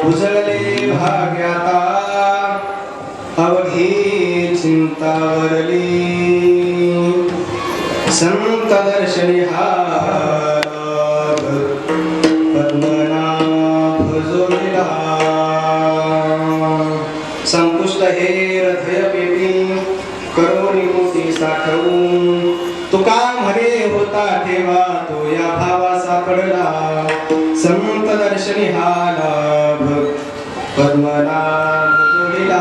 उजळले भाग्याता अवघी चिंतावरली संत दर्शनी पद्मनाभ जोडिला संपुष्ट हे हृदय पेटी करोनी मोठी साठवून तुका म्हणे होता ठेवा तो या भावा सापडला संत दर्शनी हा लाभ पद्मनाभ जोडिला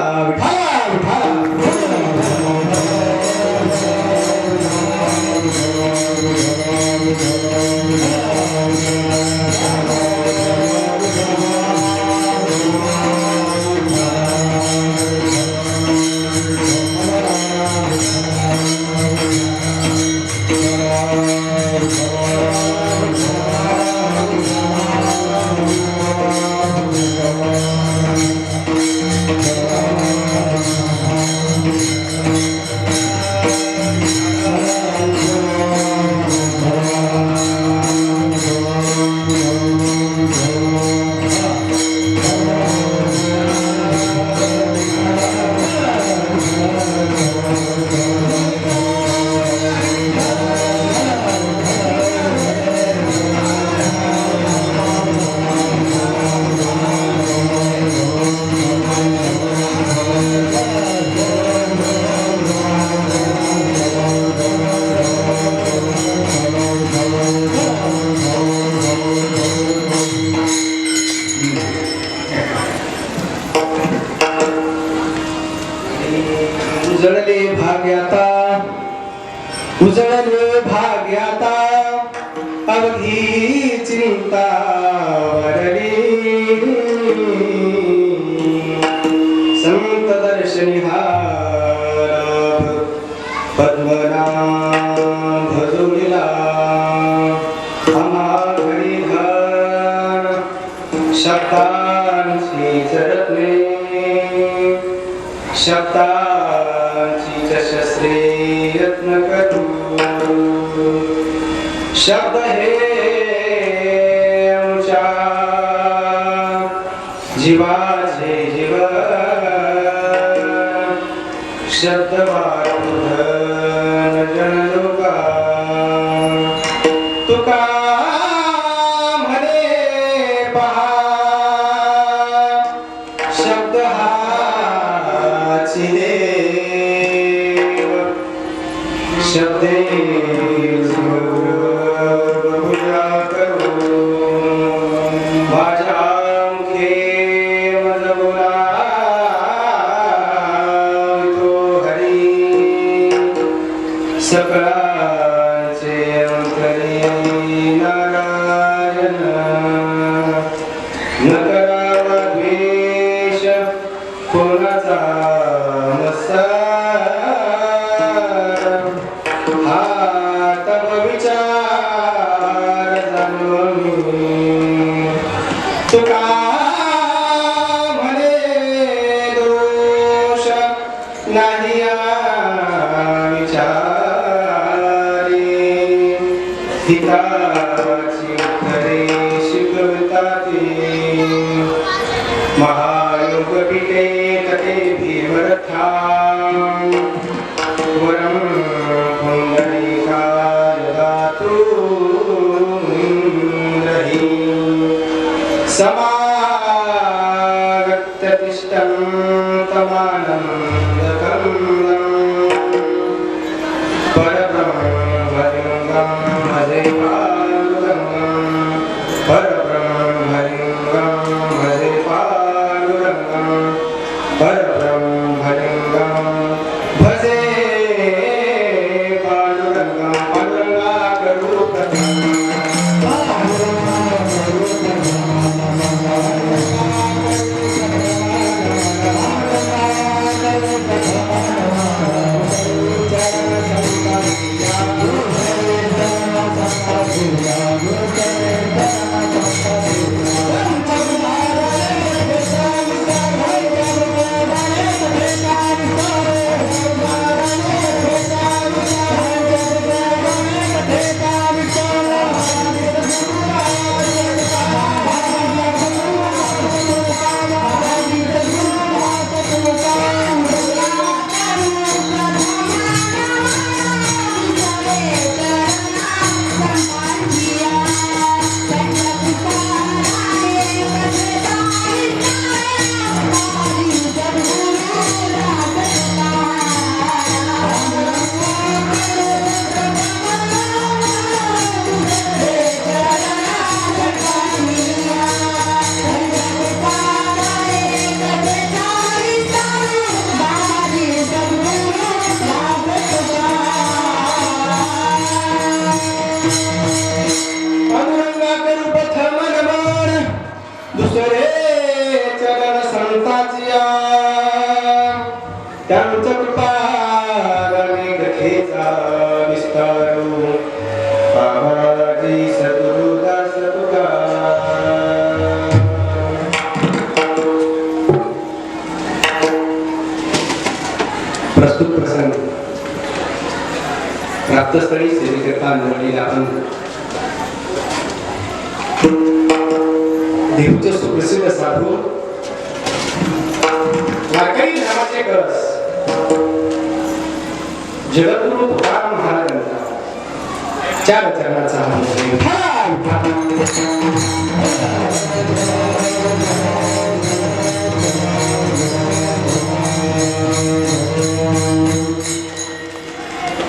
उजळले भाग्याता उजळले भाग्याता अवघी चिंता वरली संत दर्शनी हा लाभ पद्मनाभ जोडिला आम्हा घरी धन शब्दांची रत्ने शब्दांची शस्त्रे यत्न करू शब्द हे आमच्या जीवाचे जीवन शब्द वाढून जनलोका तुका म्हणे पहा शब्द हाची देव शब्दे पूजा करू माझ्या मुखे मज बोलावितो हरी सकळाचे अंतरी नारायण न करावा द्वेष कोणाचा हा तब विचार जाणो मी तुका म्हणे दोष नाही विचारी हिताची उत्तरे शिकविताती महायोग पीठे तटे भीमरथा वरं पुंडरीकाय दातु रहि समागत्य तिष्ठं तमानन्दकन्दं परब्रह्मलिङ्गं भजे पाण्डुरङ्गं परब्रह्मलिङ्गं भजे पाण्डुरङ्गं परब्रह्मलिङ्गं भजे दुसरे चरण संताचिया त्यांच्या कृपा गखेचा विस्तारू बाबाजी सद्गुरुदास तुकार. प्रस्तुत प्रसंग प्राप्तस्थळी सेवेकरता निवडलेला आपण देवचे सुप्रसिद्ध साधू वारकरी नामाचे कळस जगद्गुरु तुकाराम महाराजांचा चार चरणाचा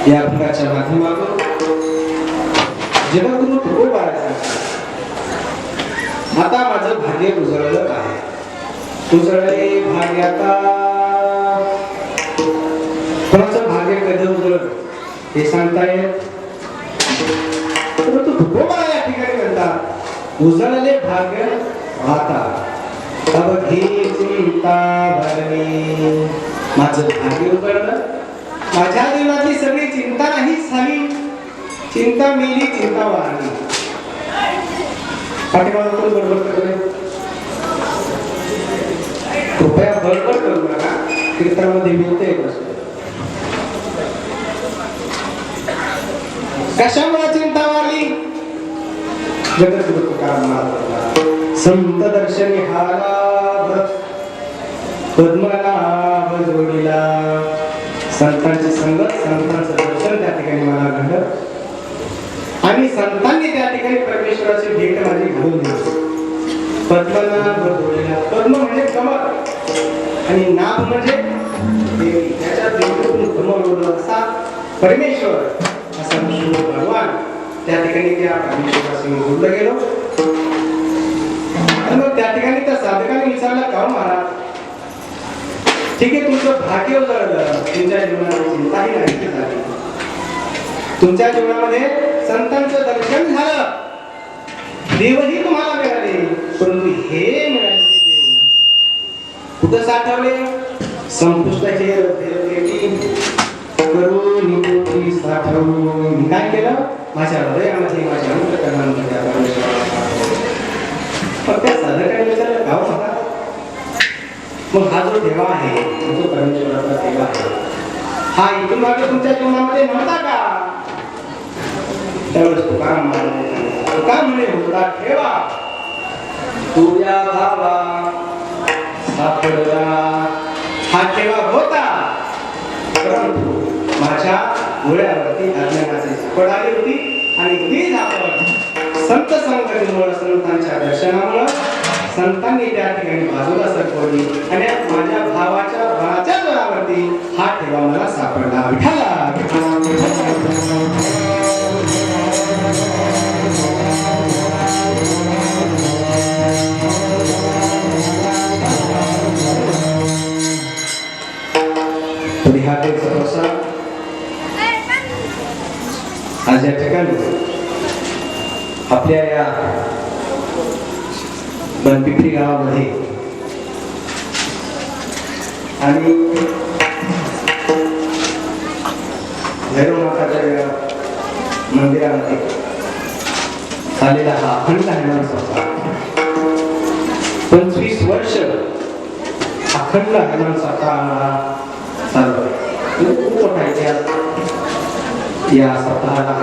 या अभंगाच्या माध्यमातून जगद्गुरु तुकोबाराचा आता माझं भाग्य उजळलं काय उजळले भाग्य आता कोणाचं भाग्य कधी उजळलं हे सांगता येत परंतु तुकोबा या ठिकाणी म्हणतात उजळले भाग्य आता तब घे चिंता भरली. माझं भाग्य उजळलं माझ्या जीवनातली सगळी चिंता नाही झाली चिंता मेली चिंता वाढली. पाठीमागं कोण बडबड करतोय कृपया बडबड करू नका कीर्तनामध्ये मिळते कशामुळे चिंता वाढली जगद्गुरु तुकाराम महाराज संत दर्शनी हालाभ पद्मनाभ जोडीला संतांची संगत संतांचं दर्शन त्या ठिकाणी मला घडलं आणि संतांनी त्या ठिकाणी परमेश्वराची भेट माझी घडवून दिली. पद्मनाभ जोडीला पद्म म्हणजे कमळ आणि नाभ म्हणजे देवी त्याच्या देवीतून कमळ ओढलं असा परमेश्वर असा विष्णू भगवान त्या ठिकाणी त्या परमेश्वराशी मी जोडलं गेलो. आणि मग त्या ठिकाणी त्या साधकाने विचारलं का महाराज ठीक आहे तुमचं भाग्य उजळलं तुमच्या जीवनाची चिंताही नाही झाली तुमच्या जीवनामध्ये संतांचं दर्शन झालं देवही तुम्हाला मिळाले परंतु हे मिळाले देव कुठं साठवले संपुष्टाचे करून साठवून काय केलं माझ्या हृदयामध्ये माझ्या अंतःकरणामध्ये फक्त साधकाने विचारलं गाव होता मग हा जो देवा आहे जो परमेश्वराचा देवा आहे हा इथून मागे तुमच्या जीवनामध्ये नव्हता का त्यावेळेस तुकाराम महाराज तुका म्हणे होता ठेवा तुझ्या भावा सापडला हा ठेवा होता परंतु माझ्या डोळ्यावरती अज्ञानाची झापड आली होती आणि ती झापड संत संगतीमुळे संतांच्या दर्शनामुळे संतांनी त्या ठिकाणी बाजूला सरकवली आणि माझ्या भावाच्या बळाच्या जोरावरती हा ठेवा मला सापडला. विठाला आज या ठिकाणी आपल्या या बनपिंपरी गावामध्ये आणि भैरवनाथाच्या मंदिरामध्ये झालेला हा अखंड हनुमान सप्ताह 25 वर्ष अखंड हनुमान सप्ताह चालू आहे. खूप मोठा इतिहास या सप्ताहाला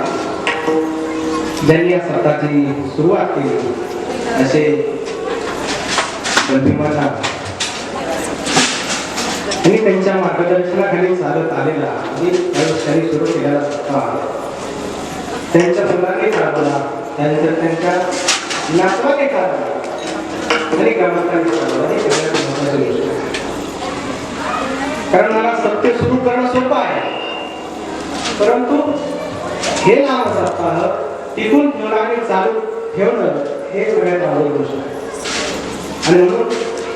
ज्यांनी या सप्ताहाची सुरुवात केली असे बंधुमाना आणि त्यांच्या मार्गदर्शनाखाली चालत आलेला त्यांनी सुरू केलेला सप्ताह त्यांच्या मुलांनी चालवला त्यानंतर त्यांच्या नातवाने चालवला आणि ग्रामस्थांनी चालवला. ही सगळ्यात महत्त्वाची गोष्ट आहे कारण मला सत्य सुरू करणं सोपं आहे परंतु हे नाम सप्ताह टिकून ठेवणं आणि चालू ठेवणं हे सगळ्यात अवघड गोष्ट आहे. आणि म्हणून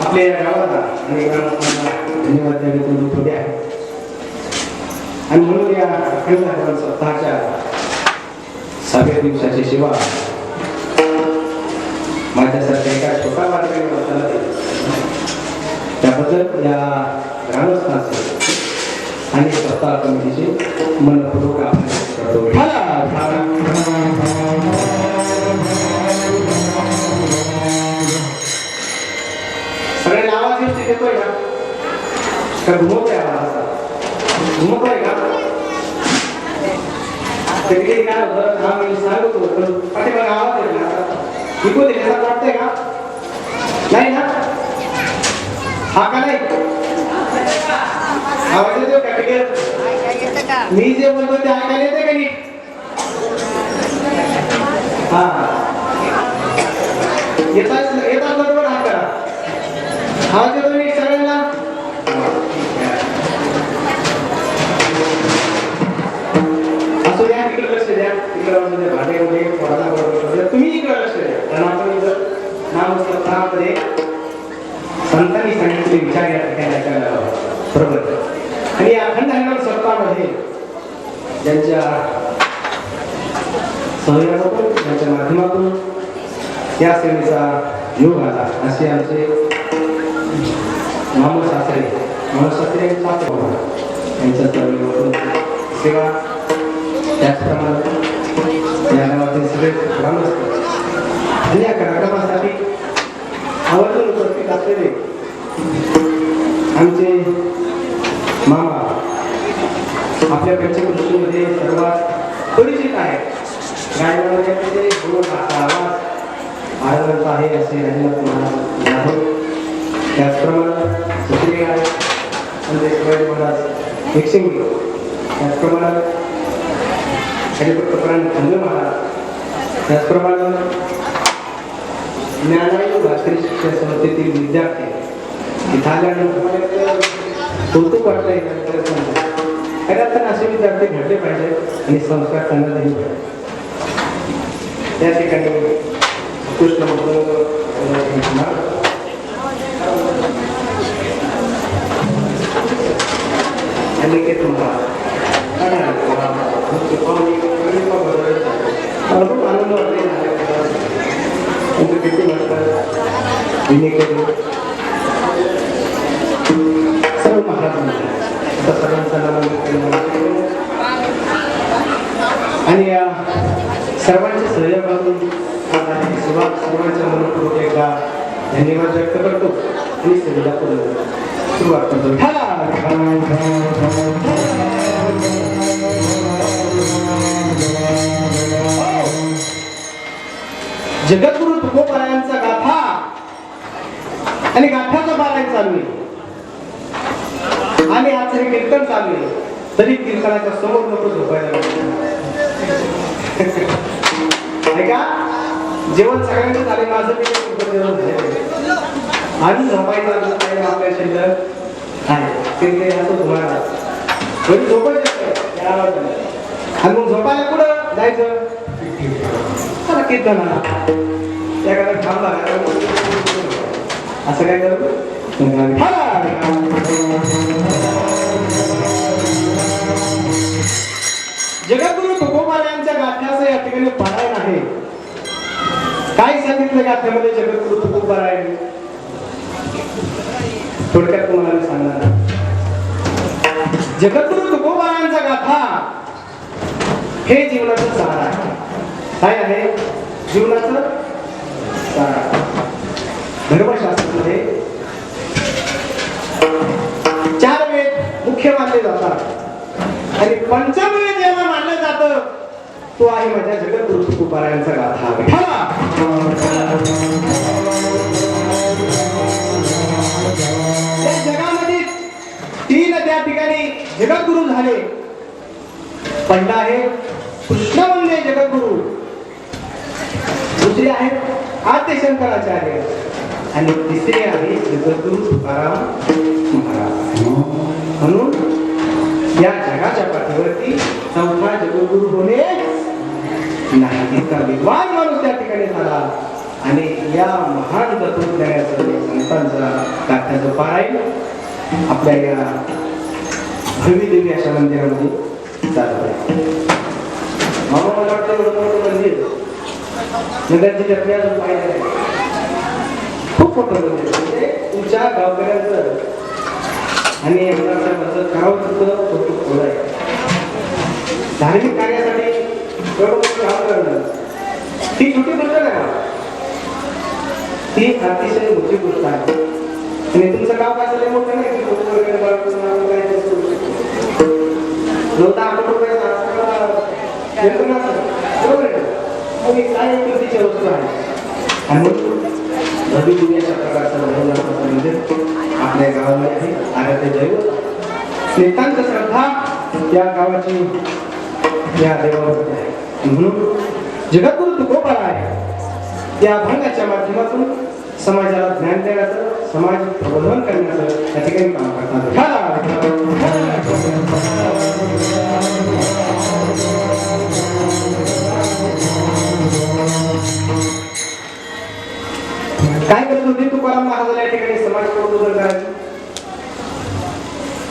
आपल्या या गावाला आणि ग्रामस्थांना धन्यवाद द्यावे थोडे आहे. आणि म्हणून या अखंड हनुमान सप्ताहाच्या 6व्या दिवसाची सेवा माझ्यासारख्या एका छोटा वारकरी संस्था कमिटीचे मनपूर्वक अभिनंदन करतो. सगळ्यांना आवाज येतोय का? का घुमवतोय आवाज? घुमवतोय का? कधी काय होतं आम्ही सांगतो पण पाठीमागे आवाज येईल ना इको दिल्याचा वाटतंय का? नाही ना? हा का नाही? आवाज येतो का क्लिअर? मी जे बोलतो ते ऐकायला येते का नीट? हा येतात बरोबर हा करा. आवाज येतो नीट सगळ्यांना? असू द्या तिकडे लक्ष द्या. तिकडे भाडे वगैरे पोराला बरोबर तुम्ही इकडे लक्ष द्या. कारण आपण इथं नामस्मरणामध्ये संतांनी सांगितलेले विचार या ठिकाणी ऐकायला बरोबर. आणि अखंड हरिनाम सप्ताहामध्ये ज्यांच्या सहयोगातून त्यांच्या माध्यमातून या सेवेचा योग आला असे आमचे मामूसासरे यांच्या सहयोगातून सेवा त्याचप्रमाणे या गावातील सगळे ग्रामस्थ आणि या कार्यक्रमासाठी आवर्जून उपस्थित असलेले आमचे मामा आपल्या पंचकृषीमध्ये सर्वात परिचित आहे. गायनामध्ये आवाज आनंद आहे असे राजनाथ महाराज. त्याचप्रमाणे दुसरे आहे म्हणजे महाराज एकशिंगी. त्याचप्रमाणे हरिभक्तपरायण खंड महाराज. त्याचप्रमाणे ज्ञानायू भारतीय शिक्षण संस्थेतील विद्यार्थी इथं आल्यानंतर कौतुक वाटलंय. खऱ्या असे विद्यार्थी घडले पाहिजे आणि संस्कार त्यांना दिले पाहिजे. त्या ठिकाणी कृष्ण अनिकेत खूप आनंद वाटले किती सर्व महाराज सर्वांचा आणि सर्वांच्या सहयोगातून सर्वांच्या मनपूर्वक एकदा धन्यवाद व्यक्त करतो आणि सेवेला सुरुवात करतो. जगद्गुरु तुकोबारायांचा गाथा आणि गाथाचं पारायण चालू आहे आणि आज हे कीर्तन चालू आहे तरी कीर्तनाच्या समोर नको झोपायला का जेवण सगळ्यांचं झाले माझं जेवण झालं आणि झोपायचं आपल्या शिल्लक आहे असं तुम्हाला झोपायचं आणि मग झोपायला कुठं जायचं कीर्तनाला त्याकडे थांबला असं काय करू. जगद्गुरु तुकोबारायांच्या गाथ्याचं या ठिकाणी पारायण आहे. काय सांगितलं गाथ्यामध्ये जगद्गुरु तुकोबारायांनी थोडक्यात तुम्हाला मी सांगणार. जगद्गुरु तुकोबारायांचा गाथा हे जीवनाचं सार आहे. काय आहे जीवनाचं सार? धर्मशास्त्रामध्ये 4 वेद मुख्य मानले जातात आणि पंचम वेद ज्याला मानलं जातं तो आहे माझ्या जगद्गुरु तुकोबारायांचा गाथा. या जगामध्ये 3 त्या ठिकाणी जगद्गुरु झाले. पहिला आहे कृष्ण म्हणजे जगद्गुरु, दुसरे आहे आद्य शंकराचार्य आणि तिसरे आहे जगद्गुरु तुकाराम महाराज. म्हणून या जगाच्या पाठीवरती चौथा जगद्गुरु होणे नाही. इतका विद्वान माणूस त्या ठिकाणी झाला आणि या महान तत्वज्ञानाचं संतांचा गाथ्याचं पारायण आपल्या या भव्य देवी अशा मंदिरामध्ये चालू आहे. मला वाटतं एवढं मोठं मंदिर नगरची जत्रे अजून पाहिजे नाही. खूप मोठं मंदिर म्हणजे तुमच्या गावकऱ्यांचं आणि करावं थोडं आहे. धार्मिक कार्यासाठी एवढं मोठं काम करणं ही छोटी गोष्ट नाही, ती अतिशय मोठी गोष्ट आहे. आणि तुमचं गाव काय झालं मोठं नाही की नव्हता 8 रुपये काय किमतीच्या वस्तू आहे. आणि नवी दुनियाच्या प्रकारचं मंदिर आपल्या गावामध्ये आहे. आराध्य दैवत नितांत श्रद्धा या गावाची या देवावरती आहे. म्हणून जगद्गुरु तुकोबाराय आहे या अभंगाच्या माध्यमातून समाजाला ज्ञान देण्याचं, समाज प्रबोधन करण्याचं या ठिकाणी काम करतात. काय करत होते तुकाराम महाराजांना या ठिकाणी समाज प्रबोधन करायचं?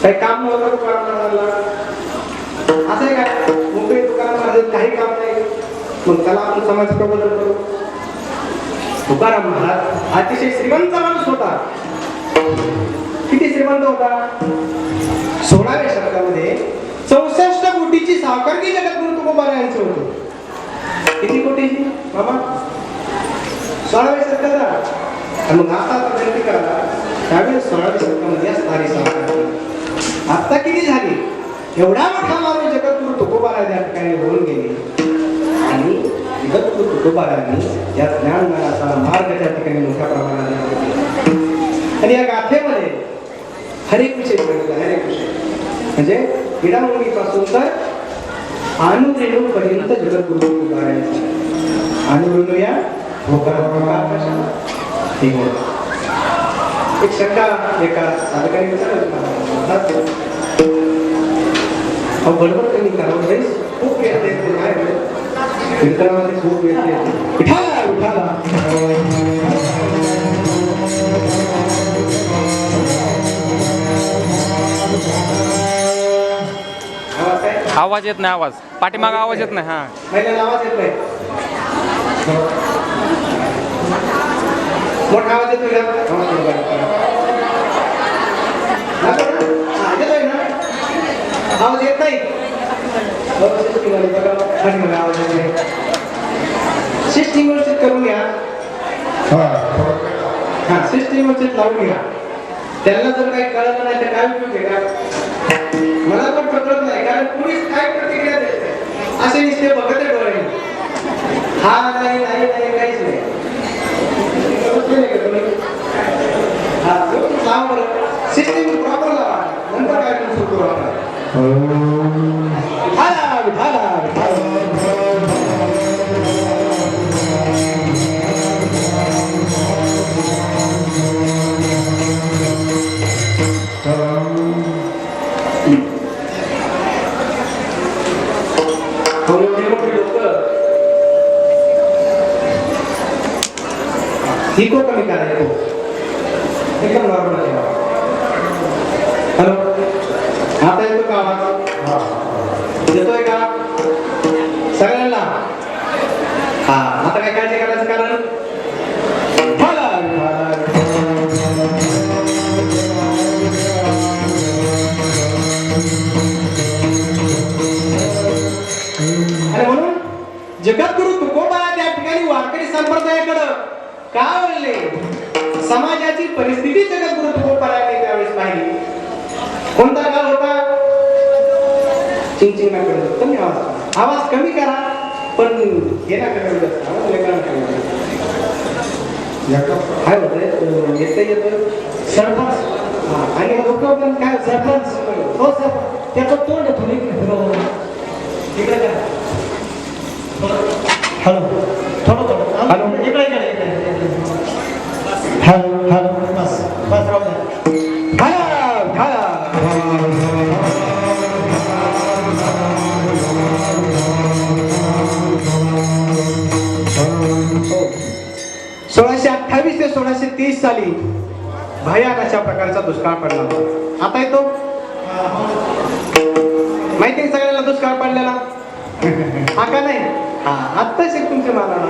काही काम नव्हतं तुकाराम महाराजांना. असं आहे काय मुंबई तुकाराम महाराज काही काम नाही, मग त्याला आपण समाज प्रबोधन करू. तुकाराम महाराज अतिशय श्रीमंत माणूस होता. किती श्रीमंत होता? 16व्या शतकामध्ये 64 कोटीची सावकारकी जगद्गुरु तुकोबाराय यांचं होतं. किती कोटीची बाबा? 16व्या शतकाचा. मग आता गणती करा त्यावेळेस 16व्या शतकामध्ये असणारी सावकारकी आता किती झाली? एवढा मोठा माणूस जगद्गुरु तुकोबाराय त्या ठिकाणी होऊन गेले. आणि जगद्गुरु तुकोबारायांनी या ज्ञानदानाचा मार्ग त्या ठिकाणी मोठ्या प्रमाणात. आणि या गाथेमध्ये हरेक विषय सांगितला. हरेक विषय म्हणजे पिढामुंगीपासून तर अनुरेणूपर्यंत जगद्गुरु तुकोबारायांचा अनुरेणू या एक शंका एका साधकाने विचारलं, बरोबर त्यांनी करावं खूप येते कीर्तनामध्ये खूप येते उठाला उठाला आवाज येत नाही. आवाज पाठीमागा आवाज येत नाही. हा महिला आवाज येत नाही. मोठा आवाज येतोय का? येतोय ना? आवाज येत नाही. सिस्टीम व्यवस्थित करून घ्या. हा सिस्टीम व्यवस्थित लावून घ्या. त्यांना जर काही कळलं नाही तर काय उपयोग आहे का? मला पण कळत नाही, कारण कुणीच काय प्रतिक्रिया देत असे निश्चय बघत आहे डोळ्याने. हा नाही नाही नाही काहीच नाही. हा लावा बरं, सिस्टीम प्रॉपर लावा, नंतर काय सुरू करू आपण. इको कमी करा. इको एकदम नॉर्मल आहे. हॅलो, आता येतो का आवाज? येतोय का सगळ्यांना? हा आता काय काळजी करायचं कारण आणि म्हणून जगद्गुरु तुकोबाराय त्या ठिकाणी वारकरी संप्रदायाकडं का वळले? समाजाची परिस्थिती जगद्गुरु तुकोबारायांनी त्यावेळेस पाहिली. कोणता काळ होता? चिंचिंग नका कमी आवाज कमी करा, पण हे ना कमी जास्त आवाज वेगळा काय होतंय? येतं सरपंच आणि लोक पण काय सरपंच हो सर त्याचं तोंड थोडी इकडे करा. हॅलो थोडं थोडं हॅलो इकडे हॅलो हॅलो बस बस राहू द्या. सोळाशे 28 ते 1630 साली भयान अशा प्रकारचा दुष्काळ पडला होता. आता येतो माहिती सगळ्यांना दुष्काळ पडलेला हा का नाही? आत्ताच एक तुमच्या मानाला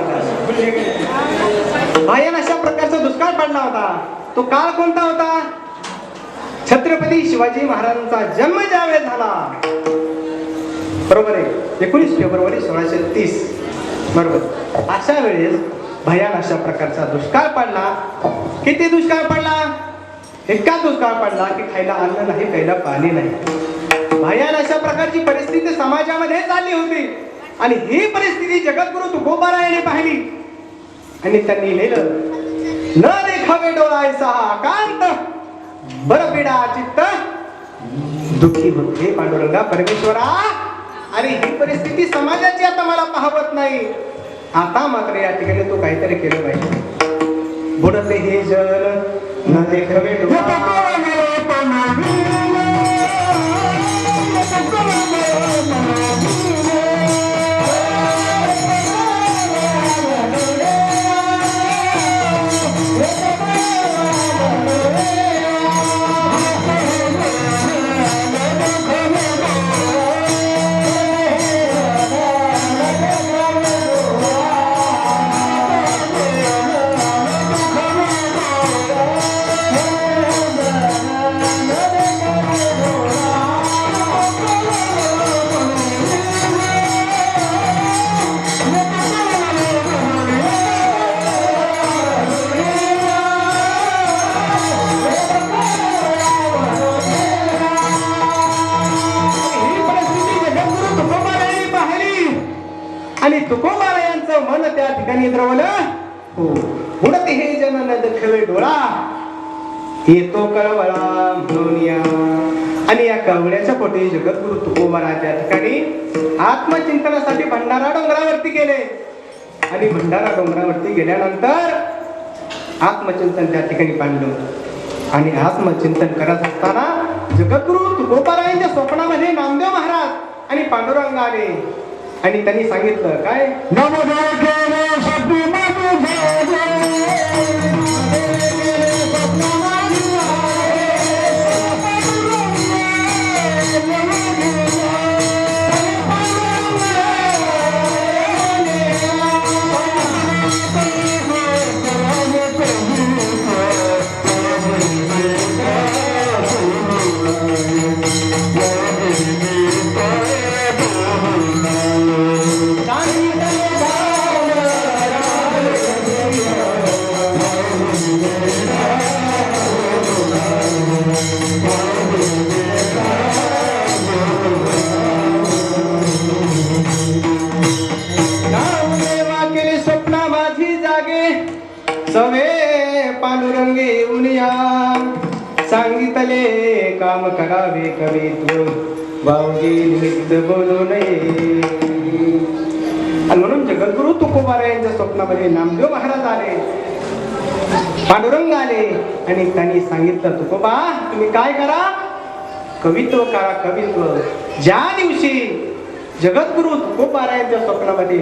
भयान अशा प्रकारचा दुष्काळ पडला होता. तो काळ कोणता होता? छत्रपती शिवाजी महाराजांचा जन्म ज्यावेळेस झाला, बरोबर आहे, 19 फेब्रुवारी 1630, बरोबर. अशा वेळेस भयान अशा प्रकारचा दुष्काळ पडला. किती दुष्काळ पडला? इतका दुष्काळ पडला की खायला अन्न नाही, प्यायला पाणी नाही. भयान अशा प्रकारची परिस्थिती समाजामध्ये चालली होती. आणि ही परिस्थिती जगद्गुरु तुकोबारायाने पाहिली आणि त्यांनी लिहिलं, न देखावे डोळा ऐसा कांत बरपिडा चित्त दुःखी होत. हे पांडुरंगा परमेश्वरा, अरे ही परिस्थिती समाजाची आता मला पाहवत नाही. आता मात्र या ठिकाणी तू काहीतरी केलं पाहिजे. बुडते हे जल न देखावे डोळा. आणि तुकोबारायांचं मन त्या ठिकाणी द्रवलं. हो, बुडते हे जन न देखावे डोळा, येतो कळवळा म्हणून या. आणि या कळवळ्याच्या पोटी जगद्गुरु तुकोबारा त्या ठिकाणी आत्मचिंतनासाठी भंडारा डोंगरावरती गेले. आणि भंडारा डोंगरावरती गेल्यानंतर आत्मचिंतन त्या ठिकाणी पाडलं. आणि आत्मचिंतन करत असताना जगद्गुरु तुकोबारायांच्या स्वप्नामध्ये नामदेव महाराज आणि पांडुरंग आले. आणि त्यांनी सांगितलं काय, सवे पांडुरंगे उनिया सांगितले काम करावे कवित्व वावगे निमित्त बोलू नये. आणि म्हणून जगद्गुरु तुकोबारायांच्या स्वप्नामध्ये नामदेव महाराज आले, पांडुरंग आले आणि त्यांनी सांगितलं, तुकोबा तुम्ही काय करा, कवित्व करा, कवित्व. ज्या दिवशी जगद्गुरु तुकोबारायांच्या स्वप्नामध्ये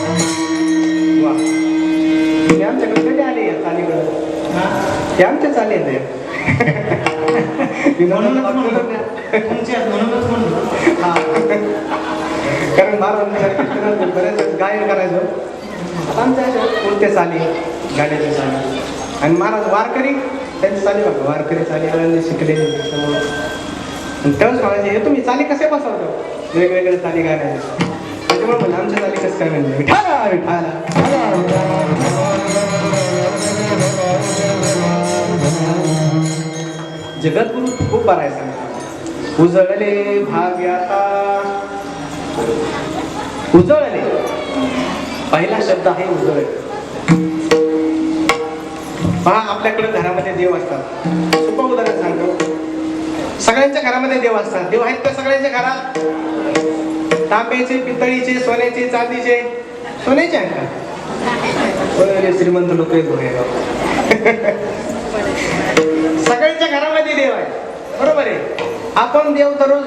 वा तुम्ही आमच्याकडे कधी आले या चालीकडं ते आमच्या चाली आहेत म्हणूनच म्हणलं हा. कारण महाराज बऱ्याच गायन करायचो आता आमच्या कोणत्या चाली गाड्याच्या चाली आणि महाराज वारकरी त्यांची चाली बघा वारकरी चाली आनंद शिकलेले त्याच्यामुळे तेव्हाच म्हणायचे हे तुम्ही चाली कसे बसवतो वेगवेगळे चाली गाण्याचे त्याच्यामुळे म्हणलं आमच्या चाली कसं काय म्हणजे विठाला विठाला जगद्गुरु खूप बरा आहे सांगता उजळले भाग्याता उजळले पहिला शब्द आहे उजळले पहा आपल्याकडे घरामध्ये देव असतात सोपं उदाहरण सांगतो सगळ्यांच्या घरामध्ये देव असतात देव आहेत का सगळ्यांच्या घरात तांब्याचे पितळीचे सोन्याचे चांदीचे सोन्याचे आहेत का श्रीमंत लोक सगळ्यांच्या घरामध्ये देव आहे बरोबर आहे आपण देव दररोज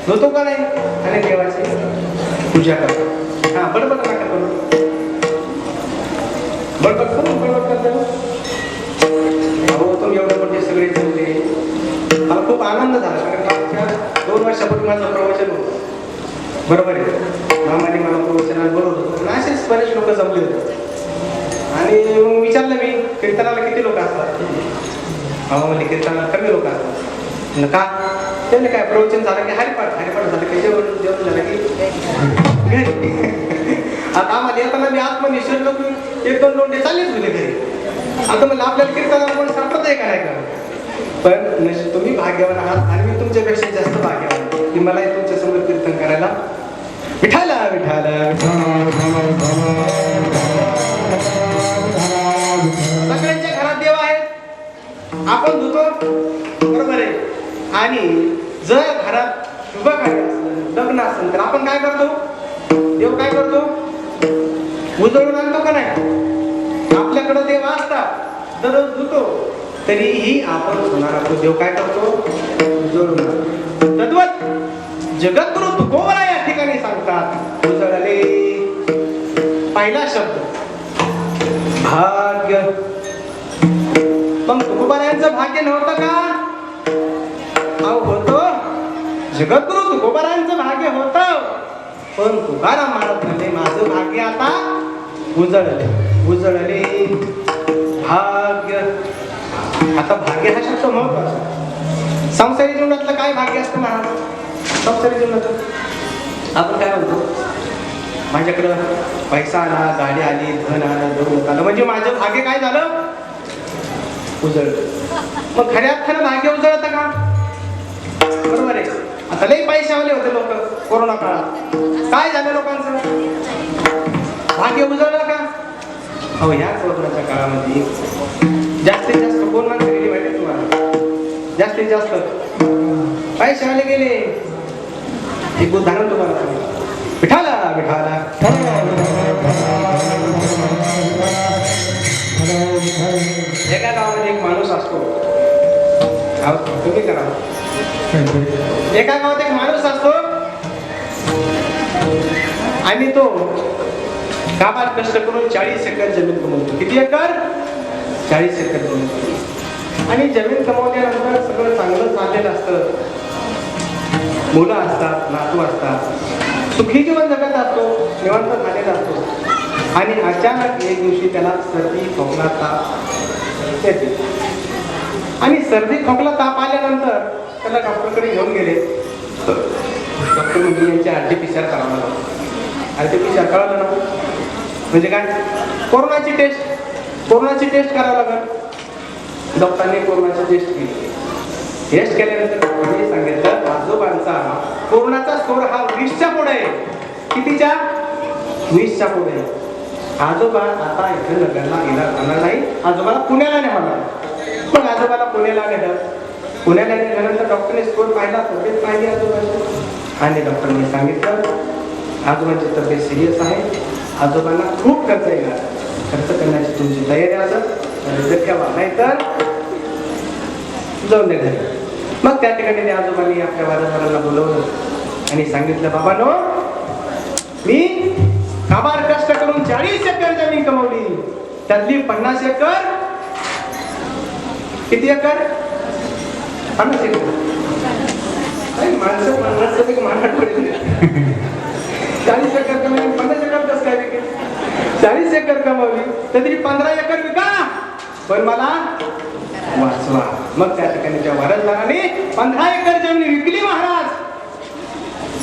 धुतो का नाही आणि देवाची पूजा करतो हा बरोबर नका करू बरोबर करू बरोबर करतो हो तुम्ही एवढं म्हणजे सगळे जमले मला खूप आनंद झाला कारण मागच्या 2 वर्षापूर्वी माझं प्रवचन होतं बरोबर आहे मामाने मला प्रवचनाला बोलवलं होतं पण असेच बरेच लोक जमले होते आणि मग विचारलं मी कीर्तनाला किती लोक असतात मामा म्हणजे कीर्तनाला कमी लोक असतात का त्याने काय प्रवचन झालं की हरिपाठ झालं की जेवण झालं की घरी आता आम्हाला येताना मी आतमध्ये शिरलो की 1-2 लोंढे चाललेच होते घरी आता म्हणलं आपल्याला कीर्तनाला पण सापडत आहे का नाही का पण तुम्ही भाग्यवान आहात आणि मी तुमच्यापेक्षा जास्त भाग्यवान की मला तुमच्या समोर कीर्तन करायला विठाला विठाला सगळ्यांच्या घरात देव आहेत आपण धुतो बरोबर आहे आणि जर घरात शुभ कार्य असेल लग्न असेल तर आपण काय करतो देव काय करतो उजळून आणतो का नाही आपल्याकडे देव असतात दररोज धुतो तरीही आपण होणार देव काय करतो उजळून आणतो तद्वत जगद्गुरु तुकोबरा या ठिकाणी सांगतात उजळले पहिला शब्द भाग्य मग तुकोबारायांचं भाग्य नव्हतं का होतो जगद्गुरु तुकोबारायांचं भाग्य होतं पण तुकाराम म्हणत म्हणजे माझं भाग्य आता उजळले भाग्य आता भाग्य हा शब्द महत्वाचा संसारी जीवनातलं काय भाग्य असतं महाराज संसारी जीवनात आपण काय म्हणतो माझ्याकडं पैसा आला गाडी आली धन आलं दौलत आलं म्हणजे माझं भाग्य काय झालं उजळलं मग खऱ्या अर्थानं भाग्य उजळतं का बरोबर आहे आता लई पैशावाले होते लोक कोरोना काळात काय झालं लोकांचं भाग्य उजळलं का अहो ह्या कोरोनाच्या काळामध्ये जास्तीत जास्त कोण माणसं गेली माहिती तुम्हाला जास्तीत जास्त पैशावाले गेले एक उदाहरण तुम्हाला सांगतो विठाला विठाला एका गावामध्ये एक माणूस असतो तुम्ही करा एका गावात एक माणूस असतो आणि तो गावात कष्ट करून 40 एकर जमीन कमवतो किती एकर 40 एकर जमीन आणि जमीन कमवल्यानंतर सगळं चांगलं चाललेलं असतं मुलं असतात नातू असतात सुखी जीवन जगत असतो निवांत झालेला असतो आणि अचानक एक दिवशी त्याला सर्दी खोकला ताप येते. आणि सर्दी खोकला ताप आल्यानंतर त्याला डॉक्टरकडे घेऊन गेले. डॉक्टर म्हणजे यांच्या RT-PCR करावं लागलं. RT-PCR कळलं ना म्हणजे काय? कोरोनाची टेस्ट करावं लागेल. डॉक्टरांनी कोरोनाची टेस्ट केली. टेस्ट केल्यानंतर डॉक्टरांनी सांगितलं आजोबांचा कोरोनाचा स्कोर हा 20च्या पुढे आहे. कितीच्या? 20च्या पुढे. आजोबा आता इथे नगरला येणार नाही, आजोबाला पुण्याला न्यावं. मग आजोबाला पुण्याला नेलं. पुण्याला नेल्यानंतर डॉक्टरने स्कोर पाहिला, तब्येत पाहिली आजोबाची, आणि डॉक्टरने सांगितलं आजोबांची तब्येत सिरियस आहे, आजोबांना खूप खर्च येणार, खर्च करण्याची तुमची तयारी असं ठेवा, नाही तर जाऊन दे घरी. मग त्या ठिकाणी त्या आजोबांनी आपल्या वारसदारांना बोलवलं आणि सांगितलं बाबांनो, मी काबार कष्ट करून 40 एकर जमीन कमवली, त्यातली 50 एकर. किती एकर? 50 एकर. माणसं 40 एकर कमवली, 50 एकर कसं काय विकेल? 40 एकर कमवली तरी 15 एकर विका, पण मला वाचवा. मग त्या ठिकाणी त्या वारसदाराने 15 एकर जमीन विकली महाराज,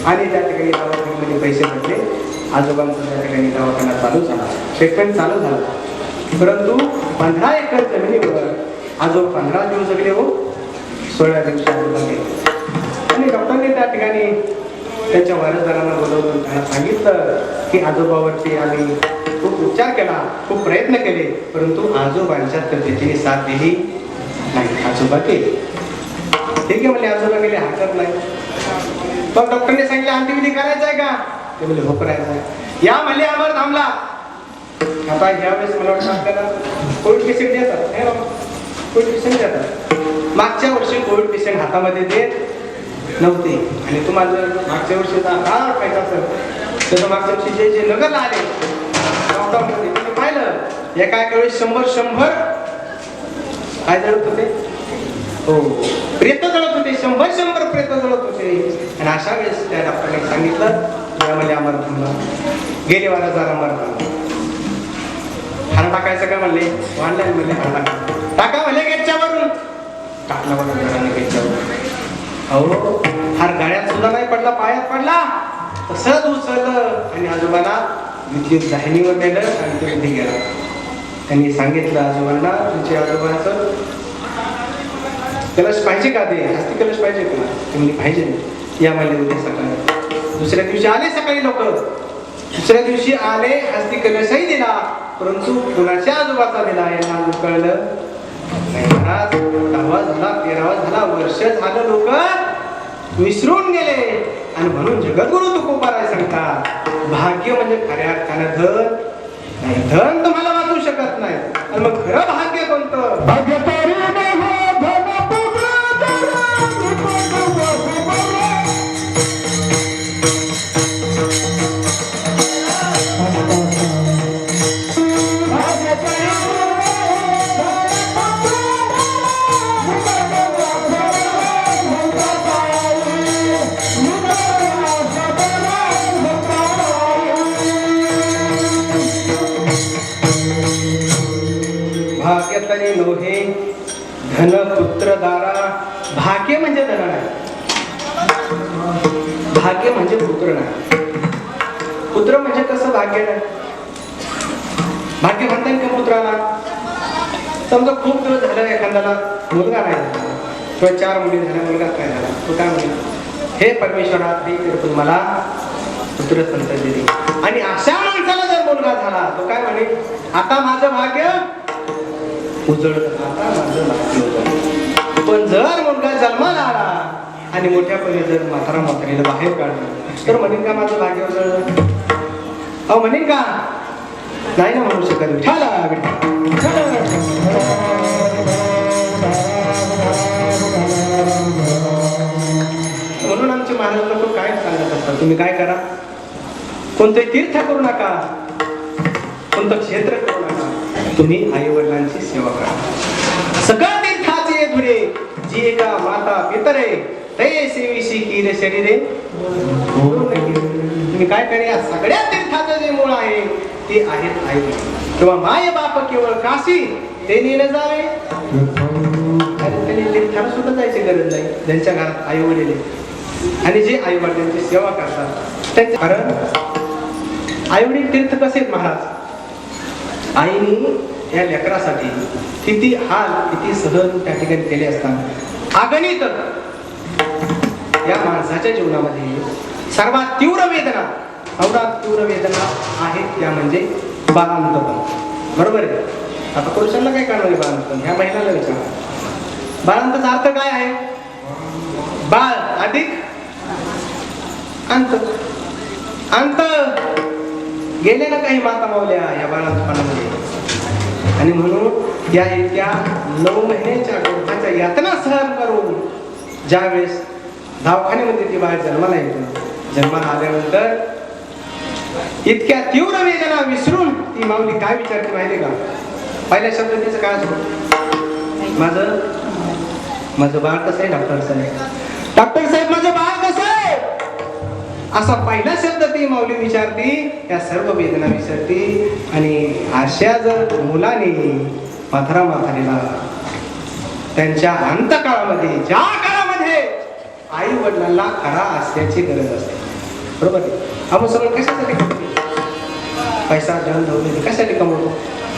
आणि त्या ठिकाणी दवाखान्यामध्ये पैसे भरले. आजोबांचा त्या ठिकाणी दवाखाना चालू झाला, ट्रीटमेंट चालू झाला. परंतु 15 एकर जमिनीवर आजोबा 15 दिवस जगले हो, 16 दिवशी आजोबा गेले. आणि डॉक्टरने त्या ठिकाणी त्यांच्या वारसदारांना बोलवून त्यांना सांगितलं की आजोबावरती आम्ही खूप उपचार केला, खूप प्रयत्न केले, परंतु आजोबांच्या तब्येतीने साथ दिली नाही. आजोबा गेले. ठीक आहे म्हणजे आजोबा गेले, हरकत नाही. मग डॉक्टरने सांगितलं अंत्यविधी करायचा आहे का? ते म्हणजे हो करायचं आहे. या म्हणले अमर थांबला. आता यावेळेस मला वाटतं आपल्याला कोविड पेशंट देतात, कोविड पेशंट देतात. मागच्या वर्षी कोविड पेशंट हातामध्ये देत नव्हते, आणि तुम्हाला जर मागच्या वर्षीचा काळ पाहिजे असेल तर मागच्या वर्षी जे नगरला आले लॉकडाऊनमध्ये तुम्ही पाहिलं एका वेळेस 100 काय जळत होते? हो, प्रेत जळत होते. 100 प्रेत जळत होते. आणि अशा वेळेस त्या डॉक्टरने सांगितलं यामध्ये अमर थांबला. गेले वारसदार अमर थांबला. हार टाकायचं का म्हणले? ऑनलाईन म्हणले हार टाका म्हणले गेटच्या वरून. टाकला वारसदाराने गेटच्या वरून. अहो, हार गाड्यात सुद्धा नाही पडला, पायात पडला, तसंच उचललं आणि आजोबाला विद्युत दाहिनीवर नेलं आणि तो इथे गेला. त्यांनी सांगितलं आजोबांना तुमच्या आजोबांचं कलश पाहिजे का? ते हस्ती कलश पाहिजे का? तुम्ही पाहिजे. या म्हणले उद्या सकाळी. दुसऱ्या दिवशी आले सकाळी लोक. दुसऱ्या दिवशी आले, हस्ती कलशही दिला, परंतु कुणाच्या आजोबाचा दिला यांना कळलं नाही. महाराज 10वा झाला, 13वा झाला, वर्ष झालं, लोक विसरून गेले. आणि म्हणून जगद्गुरु तुकोबाराय सांगतात भाग्य म्हणजे खऱ्या अर्थानं धन नाही. धन तुम्हाला वाचू शकत नाही. आणि मग खरं भाग्य कोणतं? भाग्य भाग्यतने नोहे धन पुत्र दारा. भाग्य म्हणजे धन नाही, भाग्य म्हणजे पुत्र नाही. पुत्र म्हणजे कसं भाग्य नाही? भाग्य म्हणतात का पुत्राला? समजा खूप दिवस झालं एखाद्याला मुलगा नाही झाला किंवा 4 मुली झाल्या, मुलगाच नाही झाला, तो काय म्हणेल? हे परमेश्वरा मला पुत्र संतती दे. आणि अशा माणसाला जर मुलगा झाला तो काय म्हणे? आता माझं भाग्य उजळलं, आता माझं भाग्य उजळलं. पण जर मुलगा जन्माला आला आणि मोठ्यापणी जर म्हातारीला बाहेर काढलं तर म्हणेन का माझं भाग्य उजळलं? अहो म्हणेन का? नाही ना म्हणू शकत. म्हणून आमचे महाराज लोक काय सांगत असतात, तुम्ही काय करा, कोणतं तीर्थ करू नका, कोणतं क्षेत्र करू नका, तुम्ही आई वडिलांची सेवा करा. सगळं तीर्थाचे धुरे जी एका माता पितरे ते सेविशी कीर शरीरे. तुम्ही काय करा, सगळ्या तीर्थाचं जे मूळ आहे ते आहेत आई. किंवा माय बाप केवळ काशी ते नेलं जावे. आणि त्यांनी तीर्थाला सुद्धा जायची गरज नाही ज्यांच्या घरात आई वडील आणि जे आई वडिलांची सेवा करतात त्यांचे. कारण आई वडील तीर्थ कसे आहेत महाराज, आईने या लेकरासाठी किती हाल किती सहन त्या ठिकाणी केले असतात. अगणित या माणसाच्या जीवनामध्ये सर्वात तीव्र वेदना आहेत त्या म्हणजे बाळांतपण. बरोबर आहे. आता पुरुषांना काय करणार आहे बाळांतपण, ह्या महिलांना विचारा. बाळांतचा अर्थ काय आहे? बाळ अधिक अंत. अंत गेले ना काही माता मावल्या या बाळांतपणामध्ये. आणि म्हणून या इतक्या 9 महिन्याच्या गर्भाच्या यातना सहन करून ज्यावेळेस दवाखान्यामध्ये ती बाळ जन्माला येते, जन्माला आल्यानंतर इतक्या तीव्र वेदना विसरून ती माऊली काय विचारते माहिती का? पहिल्या शब्द तिचं काय असतो? माझं बाळ कसं आहे डॉक्टर साहेब? डॉक्टर साहेब माझं बाळ कसं आहे? असा पहिला शब्द ती माऊली विचारती. त्या सर्व वेदना विसरती. आणि अशा जर मुलाने म्हातारीला त्यांच्या अंतकाळामध्ये ज्या काळामध्ये आई वडिलांना खरा असल्याची गरज असते, बरोबर आहे. आपण सगळं कशासाठी करतो? पैसा धन दौलत कशासाठी कमवतो?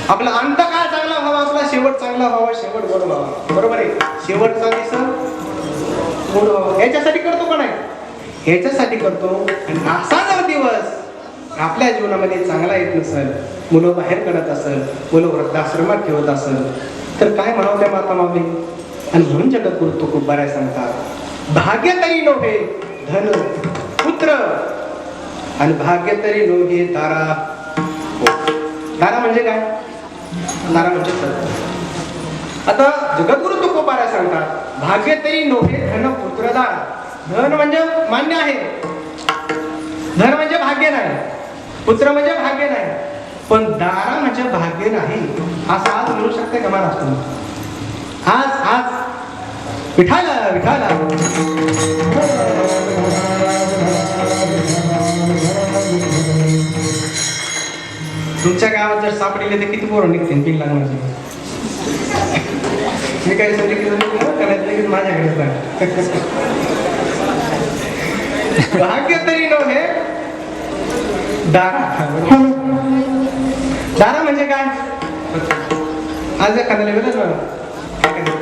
आपला अंतकाळ चांगला व्हावा, आपला शेवट चांगला व्हावा, शेवट गोड व्हावा, बरोबर आहे. शेवटचा दिवस गोड व्हावा याच्यासाठी करतो का नाही? ह्याच्यासाठी करतो. आणि असा जर दिवस आपल्या जीवनामध्ये चांगला येत नसेल, मुलं बाहेर काढत असेल, मुलं वृद्धाश्रमात ठेवत असेल, तर काय म्हणावं त्या माता माऊली? आणि म्हणून जगद्गुरु तुकोबाराय सांगतात, भाग्य तरी नोहे धन पुत्र आणि भाग्य तरी नोहे तारा. तारा म्हणजे काय? तारा म्हणजे सत्य. आता जगद्गुरु तुकोबाराय सांगतात, भाग्य तरी नोहे धन पुत्र दारा. धन म्हणजे मान्य आहे, धन म्हणजे भाग्य नाही, पुत्र म्हणजे भाग्य नाही, पण दारा म्हणजे भाग्य नाही. असं आज म्हणू शकते का महाराज तुम्ही? आज विठाला विठाला तुमच्या गावात जर सापडले तर किती पोरं निघतील पिंग लागण्याची? मी काही सांगितलं माझ्याकडे भाग्य तरी नव्हे दारा. दारा म्हणजे काय? आज एखाद्याला वेळच ना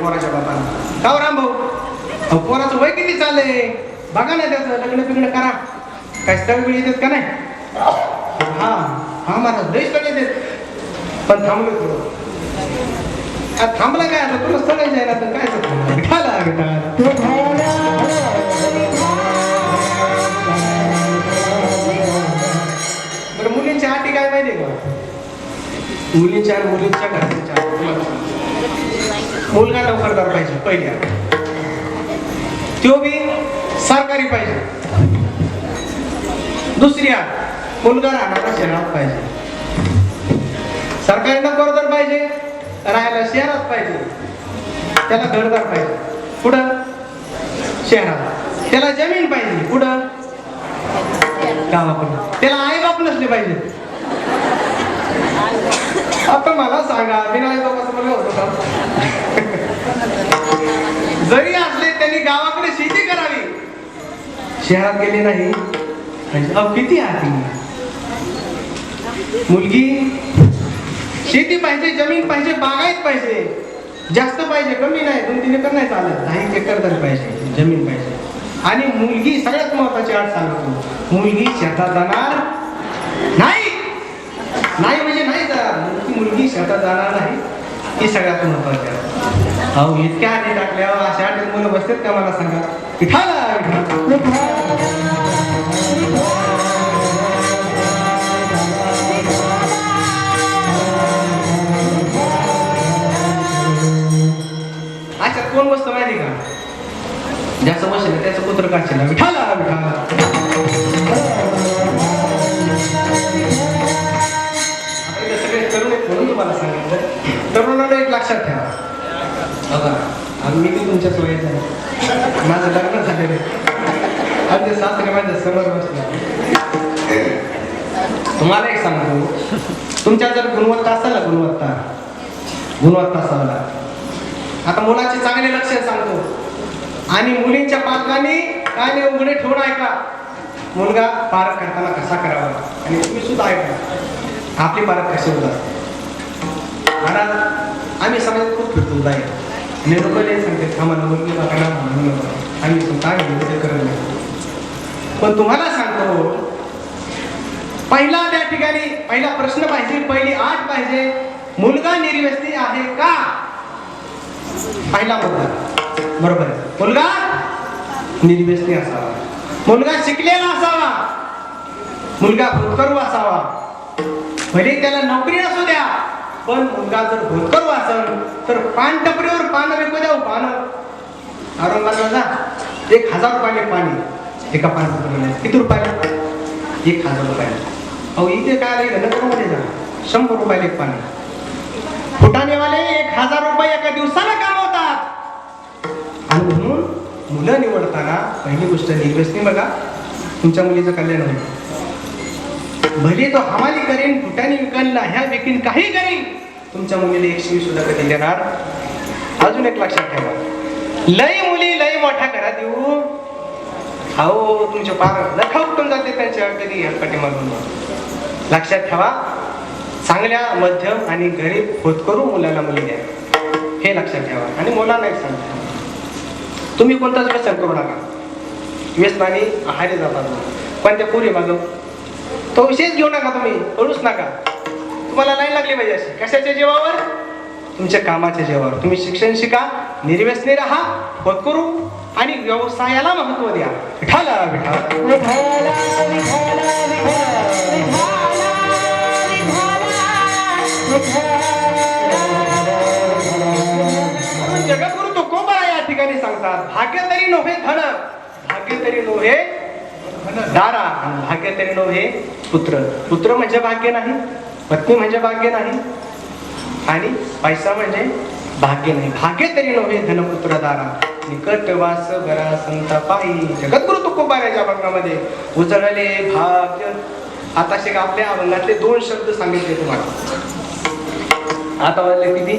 पोराच्या बापाला, का राम भाऊ पोराचं वय किती चाललंय बघा ना, त्याचं लग्न पिग्न करा. काय स्थळ वेळ येतात का नाही? हा हा महाराज देश स्थळ येतात, पण थांबलो थोडं. थांबला काय आता तुला स्थळायचं आहे ना, तर काय विठाला बरं. मुलींच्या अटी काय माहिती आहे का? मुलींच्या आणि मुलींच्या घरच्या मुलगा नोकरदार पाहिजे पहिल्या, तो बी सरकारी पाहिजे. दुसऱ्या मुलगा राहणारा शहरात पाहिजे. सरकारी नोकरदार पाहिजे, राहायला शहरात पाहिजे, त्याला घरदार पाहिजे कुठं? शहरात. त्याला जमीन पाहिजे कुठं? गावाकडे. त्याला आई बाप नसले पाहिजे. आता मला सांगा, बिना आई बापाचं मुलगा होतो का? जरी असले त्यांनी गावाकडे शेती करावी, शहरात गेले नाही म्हणजे किती आधी. मुलगी शेती पाहिजे, जमीन पाहिजे, बागायत पाहिजे, जास्त पाहिजे, कमी नाही. 2-3 एकर नाही चालत, 10 एकर तरी पाहिजे, जमीन पाहिजे. आणि मुलगी सगळ्यात महत्वाची अट सांगतो, मुलगी शेतात जाणार नाही. नाही म्हणजे नाही जाणार, मुलगी शेतात जाणार नाही, ही सगळ्यात महत्वाची आहे. अहो इतक्या आधी टाकल्यावर अशा आधी मुलं बसतात का मला सांगा? विठाला अच्छा कोण बसतं माहिती का? ज्याचं बसेल त्याचं पुत्र काढशील विठाला विठाला. सगळे तरुण आहेत म्हणून तुम्हाला सांगितलं. तरुणाला एक लक्षात ठेवा बघा, मी बी तुमच्या सोयीच आहे, माझं लग्न झालेलं आहे, आमचे सासरे माझ्या समोर बसले. तुम्हाला एक सांगतो, तुमच्या जर गुणवत्ता असेल ना, गुणवत्ता असावा. आता मुलाचे चांगले लक्ष सांगतो आणि मुलींच्या पालकांनी काय नाही उघडे ठेवून ऐका. मुलगा पारख करताना कसा करावा आणि तुम्ही सुद्धा ऐका आपली पारख कशी होत असते. महाराज आम्ही समाजात खूप फिरतो उदाय आणि लोक सांगते आम्हाला मुलगी बघायला म्हणून आम्ही काय करत नाही. पण तुम्हाला सांगतो, पहिला त्या ठिकाणी पहिला प्रश्न पाहिजे, पहिली आठ पाहिजे, मुलगा निर्व्यसनी आहे का? पहिला मुद्दा बरोबर आहे. मुलगा निर्व्यसनी असावा, मुलगा शिकलेला असावा, मुलगा भूतकरू असावा. भले त्याला नोकरी असू द्या, पण मुलगा जर भूतकरू असेल तर पान टपरीवर पानं विकू द्या. पानं औरंगाबादला जा, 1000 रुपयाने पाणी एका पान टपरीला. किती रुपयाला? 1000 रुपयाला. अहो इथे काय आले धनकरमध्ये जा, 100 रुपयाला एक पाणी. फुटाणेवाले 1000 रुपये एका दिवसाला कमवतात. आणि म्हणून मुलं निवडताना पहिली गोष्ट निर्व्यसनी बघा, तुमच्या मुलीचं कल्याण होईल. भले तो हमाली करेन, फुटाणे विकायला ह्या विकीन, काही करीन, तुमच्या मुलीला 120 सुद्धा कधी देणार. अजून एक लक्षात ठेवा, लई मुली लई मोठ्या घरात येऊ, अहो तुमचे पार नखा उठून जाते त्यांच्या कधी पाठीमागून. लक्षात ठेवा, चांगल्या मध्यम आणि गरीब होतकरू मुलाला मुली द्या, हे लक्षात ठेवा. आणि मुलांना एक सांगतो, तुम्ही कोणताच व्यसन करू नका. व्यसनाने आहारी जातात, पण त्या पुरी मागं तो विषयच घेऊ नका, तुम्ही पडूच नका. तुम्हाला नाही लागली पाहिजे अशी. कशाच्या जीवावर? तुमच्या कामाच्या जीवावर. तुम्ही शिक्षण शिका, निर्व्यसनी राहा, होतकरू आणि व्यवसायाला महत्व द्या. विठाला जगद्गुरु तुकोबा या ठिकाणी सांगतात, भाग्य तरी नव्हे धन, भाग्य तरी नव्हे दारा, भाग्य तरी नव्हे पुत्र. पुत्र म्हणजे भाग्य नाही, पत्नी म्हणजे भाग्य नाही, आणि पैसा म्हणजे भाग्य नाही. भाग्य तरी नव्हे धनपुत्र दारा, निकट वास घरा संता पायी. जगद्गुरु तुकोबा याच्या भक्तामध्ये उजळले भाग्य. आता शिका आपल्या अभंगातले 2 शब्द सांगितले तुम्हाला. आता वाजले किती?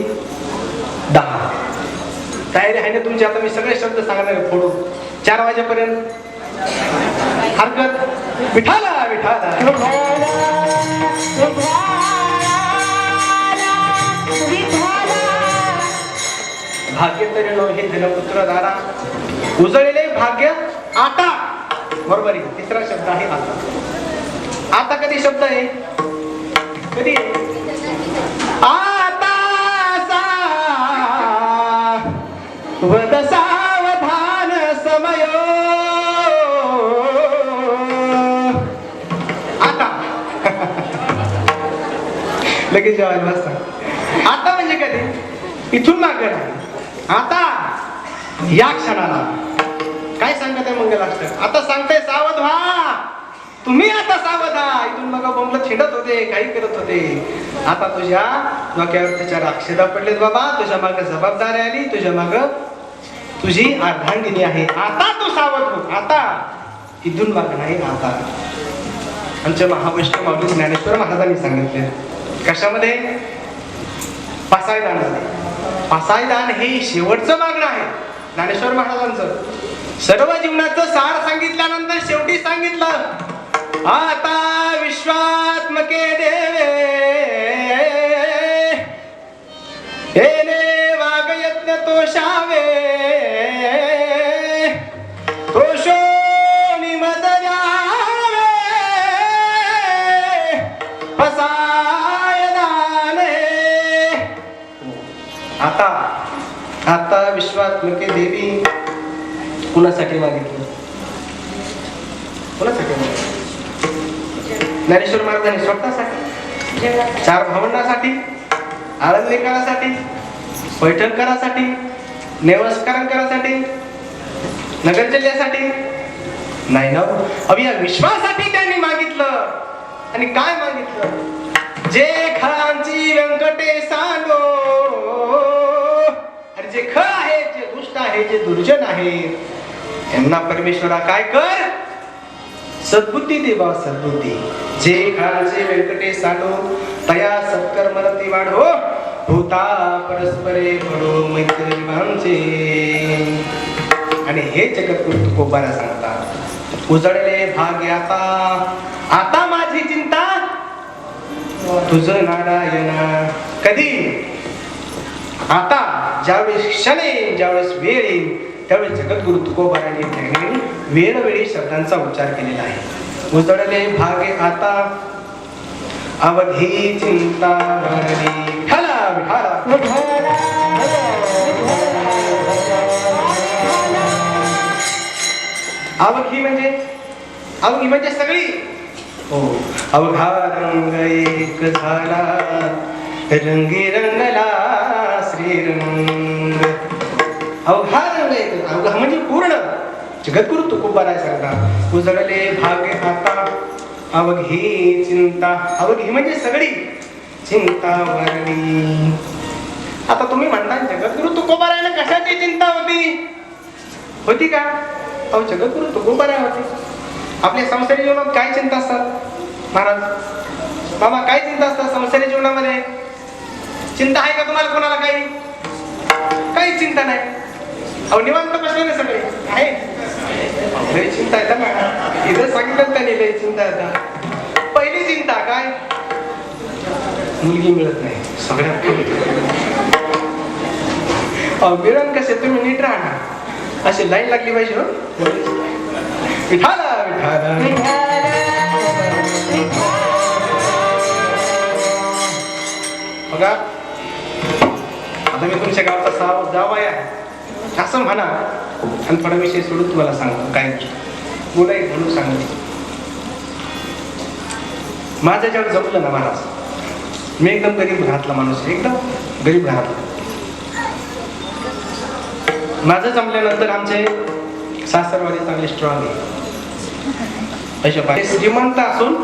10. तयारी आहे ना तुमची? आता मी सगळे शब्द सांगणार आहे फोडून 4 वाजेपर्यंत. हरकत? विठाला विठाला भाग्य तरी नव्हे धनपुत्र दारा, उजळलेले भाग्य आता. बरोबर आहे. 3रा शब्द आहे आता. आता कधी शब्द आहे? कधी? आता वद सावधान समय. आता लगेच जेवायला बसता. आता म्हणजे कधी? इथून मागे आता, या क्षणाला. काय सांगत आहे मंगलाष्टक? आता सांगताय सावध व्हा, तुम्ही आता सावध व्हा. इथून मग बोंबलत छिंडत होते, काही करत होते. आता तुझ्या डोक्यावर त्याच्या अक्षदा पडलेत बाबा, तुझ्या मागे जबाबदारी आली, तुझ्या माग तुझी अर्धांगिनी आहे. आता तू सावध हो. आता इथून माग नाही, आता. आमच्या महावैष्णव माऊली ज्ञानेश्वर महाराजांनी सांगितले. कशामध्ये? पासायदानामध्ये. पासायदान हे शेवटचं मागणं आहे ज्ञानेश्वर महाराजांचं. सर्व जीवनाचं सार सांगितल्यानंतर शेवटी सांगितलं, आता विश्वात्मके देवे येणे वागयज्ञ तोषावे, तोषो निमद द्यावे पसायदाने. आता विश्वात्मके देवी कुणासाठी मागितलं? कुणासाठी मागितलं? ज्ञानेश्वर महाराजांनी स्वतःसाठी, 4 भावंडांसाठी, आळंदीकरांसाठी, पैठणकरांसाठी, नेवसकरांसाठी, नगर जिल्ह्यासाठी नाही ना. अभि या विश्वासाठी त्यांनी मागितलं. आणि काय मागितलं? जे खळांची व्यंकटेशानो, अरे जे खळ आहे, जे दुष्ट आहे, जे दुर्जन आहे, यांना परमेश्वरा काय कर? सद्बुद्धी दे बा, सद्बुद्धी. जे खालचे व्यंकटे साडो तया सत्कर्मरती वाढो भूता परस्परे भडो मैत्री भांचे. आणि हे जगद्गुरु तुकोबारा सांगतात उजळले भाग्य आता आता माझी चिंता तुझं नारायणा. कधी? आता ज्यावेळेस क्षण येईल, ज्यावेळेस वेळ येईल, त्यावेळेस जगद्गुरु तुकोबारांनी त्यांनी वेळोवेळी शब्दांचा उच्चार केलेला आहे. उजळले भाग्य आता अवधी चिंता भरली. विठाला विठाला अवघी म्हणजे सगळी. हो, अवघा रंग एक झाला रंगी रंगला श्रीरंग. अवघा रंग एक, अवघा म्हणजे पूर्ण. जगद्गुरु तुकोबाराय सांगतात उजळले भाग्य आता अवघी चिंता. अवघी म्हणजे सगळी चिंता वरली. आता तुम्ही म्हणता जगद्गुरु तुकोबारायला कशाची चिंता होती का? अहो जगद्गुरु तुकोबाराय होते. आपल्या संसारी जीवनात काय चिंता असतात महाराज? बाबा काय चिंता असतात संसारी जीवनामध्ये? चिंता आहे का तुम्हाला कोणाला? काही चिंता नाही. अहो निवांत बसले ना सगळे आहे. लय चिंता येतात ना, इथं सांगितलं त्यांनी लय चिंता येतात. पहिली चिंता काय? मुलगी मिळत नाही. सगळ्यात मिळून कसे तुम्ही नीट राहणार अशी लाईन लागली पाहिजे. हो विठाला विठाला बघा. आता मी तुमच्या गावचा जावई आहे असं म्हणा आणि थोडा विषय सोडून तुम्हाला सांगतो. काय बोलाय म्हणून सांगतो. माझ्या जेव्हा जमलं ना महाराज, मी एकदम गरीब घरातला माणूस आहे, एकदम गरीब घरातला. माझं जमल्यानंतर आमचे सासरवाडी चांगले स्ट्रॉंग आहे. अशा पाहिजे श्रीमंत असून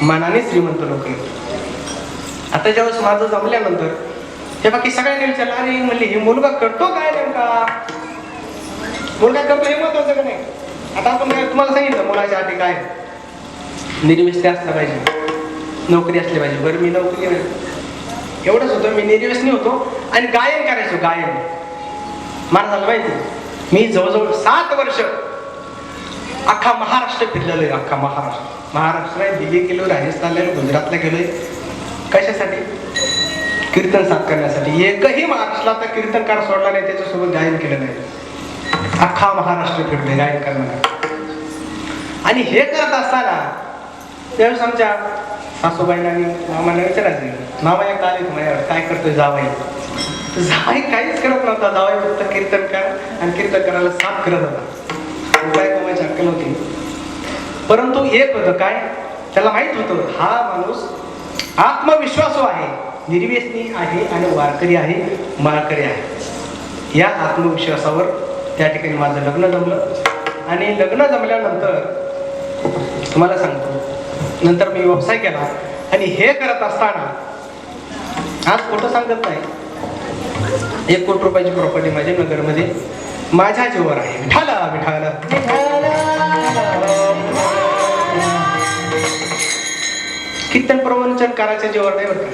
मनाने श्रीमंत लोक आहेत. आता ज्यावेळेस माझं जमल्यानंतर हे बाकी सगळ्यांनी विचारलं अरे म्हणले हे मुलगा करतो काय नेमका? मुलगा करतो हे महत्वाचं का नाही? आता आपण काय तुम्हाला सांगितलं मुलाच्या आधी काय निर्व्यसनी असला पाहिजे, नोकरी असली पाहिजे. बरं मी नोकरी नाही एवढंच होतं, मी निर्व्यसनी होतो आणि गायन करायचो. गायन मला झालं माहिती, मी जवळजवळ 7 वर्ष अख्खा महाराष्ट्र फिरलेलो आहे. अख्खा महाराष्ट्रात दिल्ली गेलो, राजस्थानला गेलो, गुजरातला गेलोय. कशासाठी? कीर्तन साथ करण्यासाठी. एकही महाराष्ट्रातला कीर्तनकार सोडला नाही त्याच्यासोबत गायन केलं नाही. अख्खा महाराष्ट्र फिरले गायन करणार. आणि हे करत असताना त्यावेळेस आमच्या सासूबाईंना आणि मामांना विचारायचं मामा एक आले तुम्हाला काय करतोय जावाई? जावाई काहीच करत नव्हता. जावाई फक्त कीर्तन कर आणि कीर्तन करायला साथ करत होता. काय कमायची अक्कल नव्हती. परंतु एक होतं काय, त्याला माहित होतं हा माणूस आत्मविश्वासू आहे, निर्व्यसनी आहे आणि वारकरी आहे, माळकरी आहे. या आत्मविश्वासावर त्या ठिकाणी माझं लग्न जमलं. आणि लग्न जमल्यानंतर तुम्हाला सांगतो नंतर मी व्यवसाय केला. आणि हे करत असताना आज खोटं सांगत नाही, 1 कोटी रुपयाची प्रॉपर्टी माझ्या नगरमध्ये माझ्या जीवावर आहे. विठाला विठाला कीर्तन प्रवचन करायच्या जीवावर नाही बरं का.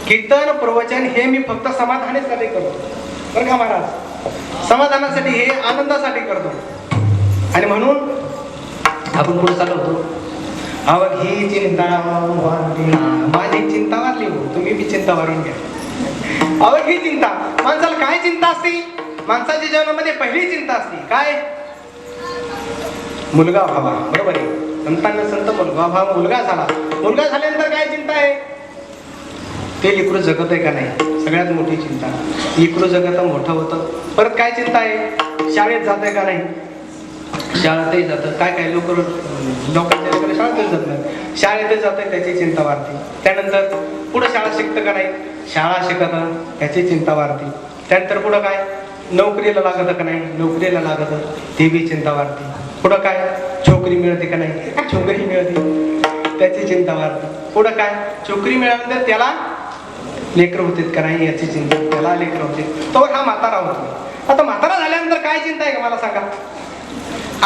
कीर्तन प्रवचन हे मी फक्त समाधानासाठी करतो बरं का महाराज. समाधानासाठी, हे आनंदासाठी करतो. आणि म्हणून आपण पुढे चालवतो. अवघी चिंता माझी चिंता वारली हो, तुम्ही बी चिंता वारून घ्या. अवघी चिंता. माणसाला काय चिंता असते? माणसाच्या जीवनामध्ये पहिली चिंता असते काय? मुलगा व्हावा. बरोबर आहे. संतांना संत मुलगा व्हावा. मुलगा झाला. मुलगा झाल्यानंतर काय चिंता आहे? ते लेकरू जगत आहे का नाही, सगळ्यात मोठी चिंता. लेकरू जगत मोठं होतं. परत काय चिंता आहे? शाळेत जात आहे का नाही, शाळेतही जातं. काय काय लोकांच्या लेकरं शाळेतच जात नाही, शाळेतच जात आहे त्याची चिंता वाढते. त्यानंतर पुढं शाळा शिकतं का नाही, शाळा शिकत त्याची चिंता वाढते. त्यानंतर पुढं काय, नोकरीला लागत का नाही, नोकरीला लागत ती बी चिंता वाढते. पुढं काय, छोकरी मिळते का नाही, छोकरी मिळते त्याची चिंता वाढते. पुढं काय, छोकरी मिळाल्यानंतर त्याला लेकर होते का नाही याची चिंता, त्याला लेकर होते. तो हा म्हातारा होतो. आता म्हातारा झाल्यानंतर काय चिंता आहे का मला सांगा?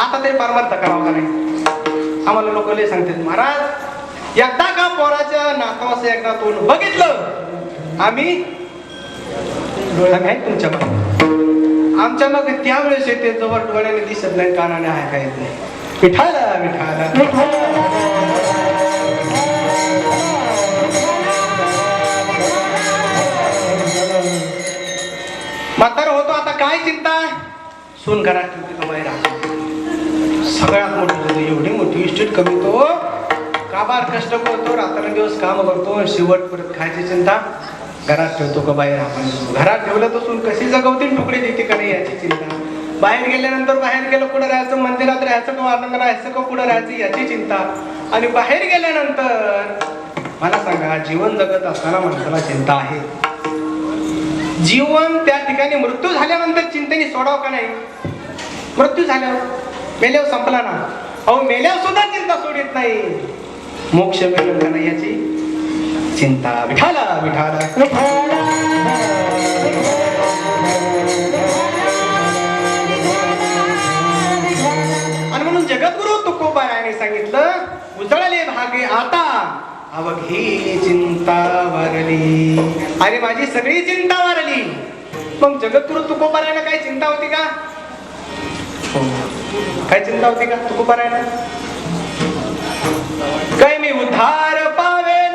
आता ते पारमार्थ करावं का नाही? आम्हाला लोक लय सांगतात महाराज एकदा का पोराच्या नातवाचं एकदा तोंड बघितलं आम्ही आहेत तुमच्या मग आमच्या मग त्यावेळेस येते जवळ डोळ्याने दिसत नाही कानाने ऐकायत नाही विठाला विठाला म्हातारा होतो आता काय चिंता सून घरात ठेवते का बाहेर सगळ्यात मोठी एवढी मोठी इस्टेट कमी तो काबार कष्ट करतो रात्रंदिवस काम करतो शेवट परत खायची चिंता घरात ठेवतो का बाहेर आपण घरात ठेवलं तर सून कशी जगवतील तुकडे देते का नाही याची चिंता बाहेर गेल्यानंतर बाहेर गेलं कुठं राहायचं मंदिरात राहायचं का वारणात राहायचं का कुठं राहायचं याची चिंता आणि बाहेर गेल्यानंतर मला सांगा जीवन जगत असताना माणसाला चिंता आहे जीवन त्या ठिकाणी मृत्यू झाल्यानंतर चिंतेने सोडाव का नाही मृत्यू झाल्यावर मेल्यावर संपला ना अहो मेल्यावर सुद्धा चिंता सोडित नाही मोक्ष मिळेल का नाही याची चिंता विठाला विठाला आणि म्हणून जगद्गुरु तुकोबारायाने सांगितलं उजळले भागे आता अवघी चिंता वारली अरे माझी सगळी चिंता वारली मग जगद्गुरु तुकोबारायाला काय चिंता होती का काय चिंता होती का तुकोबारायाला काय मी उद्धार पावेन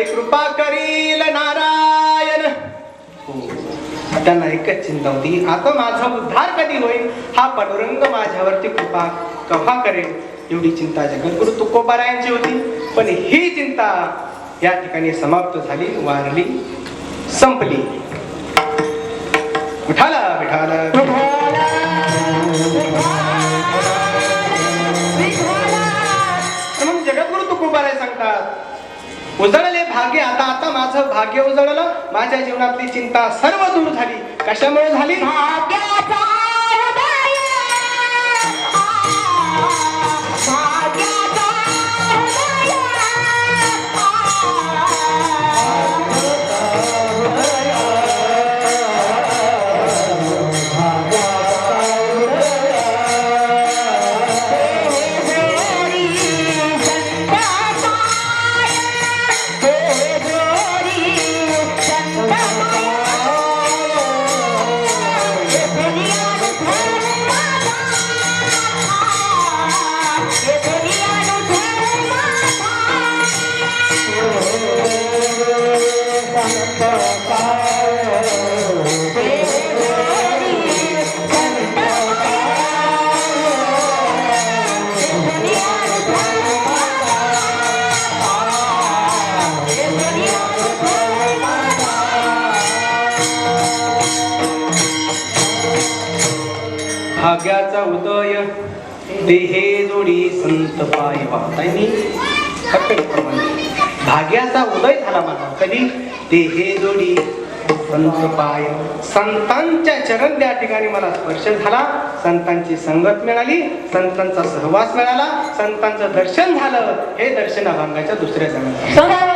कृपा करील नारायण त्यांना एकच चिंता होती आता माझा उद्धार कधी होईल हा पांडुरंग माझ्यावरती कृपा कव्हा करेल एवढी चिंता जगद्गुरु तुकोबारायांची होती पण ही चिंता या ठिकाणी समाप्त झाली वारली संपली विठाला विठाला म्हणून जगद्गुरु तुकोबाराय सांगतात उजळले भाग्य आता आता माझं भाग्य उजळलं माझ्या जीवनातली चिंता सर्व दूर झाली कशामुळे झाली भाग्याचा उदय देहे जोडी संत पाय वाहताय मी भाग्याचा उदय झाला माझा कधी देहे जोडी संत पाय संतांच्या चरण त्या ठिकाणी मला स्पर्श झाला संतांची संगत मिळाली संतांचा सहवास मिळाला संतांचं दर्शन झालं हे दर्शन अभंगाच्या दुसऱ्या जणांना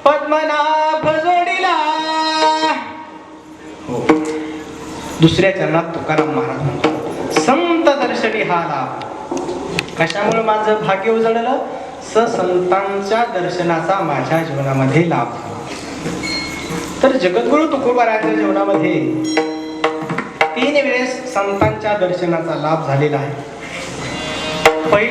पद्मनाभ जोडीला. हो, दुसऱ्या चरणात तुकाराम महाराज म्हणतो संत दर्शनी हा लाभ. कशामुळे माझं भाग्य उजळलं? संतांच्या दर्शनाचा माझ्या जीवनामध्ये लाभ. तर जगद्गुरु तुकोबारायांच्या जीवनामध्ये 3 वेळेस संतांच्या दर्शनाचा लाभ झालेला आहे. पहिल्या